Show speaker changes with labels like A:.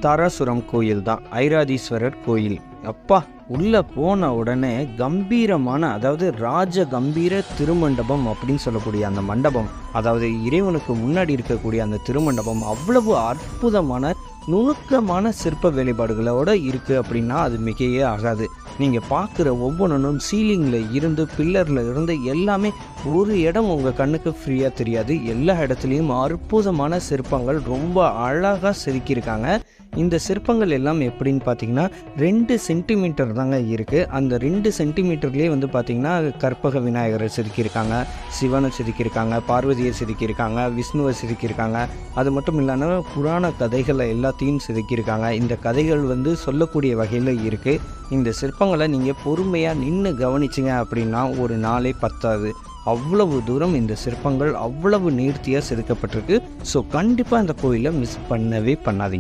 A: தாராசுரம் கோயில் தான், ஐராதீஸ்வரர் கோயில். அப்பா, உள்ளே போன உடனே கம்பீரமான, அதாவது ராஜ கம்பீர திருமண்டபம் அப்படின்னு சொல்லக்கூடிய அந்த மண்டபம், அதாவது இறைவனுக்கு முன்னாடி இருக்கக்கூடிய அந்த திருமண்டபம் அவ்வளவு அற்புதமான நுணுக்கமான சிற்ப வேலைப்பாடுகளோடு இருக்குது அப்படின்னா அது மிகையே ஆகாது. நீங்கள் பார்க்குற ஒவ்வொன்றும் சீலிங்கில் இருந்து பில்லரில் இருந்து எல்லாமே ஒரு இடம் உங்கள் கண்ணுக்கு ஃப்ரீயாக தெரியாது. எல்லா இடத்துலையும் அற்புதமான சிற்பங்கள் ரொம்ப அழகாக செதுக்கியிருக்காங்க. இந்த சிற்பங்கள் எல்லாம் எப்படின்னு பார்த்தீங்கன்னா 2 சென்டிமீட்டர் தாங்க இருக்குது. அந்த 2 சென்டிமீட்டர்லேயே வந்து பார்த்திங்கன்னா கற்பக விநாயகரை செதுக்கியிருக்காங்க, சிவனை செதுக்கியிருக்காங்க, பார்வதியை செதுக்கியிருக்காங்க, விஷ்ணுவை செதுக்கியிருக்காங்க. அது மட்டும் இல்லாமல் புராண கதைகளை எல்லாத்தையும் செதுக்கியிருக்காங்க. இந்த கதைகள் வந்து சொல்லக்கூடிய வகையில் இருக்குது. இந்த சிற்பங்களை நீங்கள் பொறுமையாக நின்று கவனிச்சிங்க அப்படின்னா ஒரு நாளே பத்தாது. அவ்வளவு தூரம் இந்த சிற்பங்கள் அவ்வளவு நேர்த்தியாக செதுக்கப்பட்டிருக்கு. ஸோ கண்டிப்பாக அந்த கோயிலை மிஸ் பண்ணவே பண்ணாதீங்க.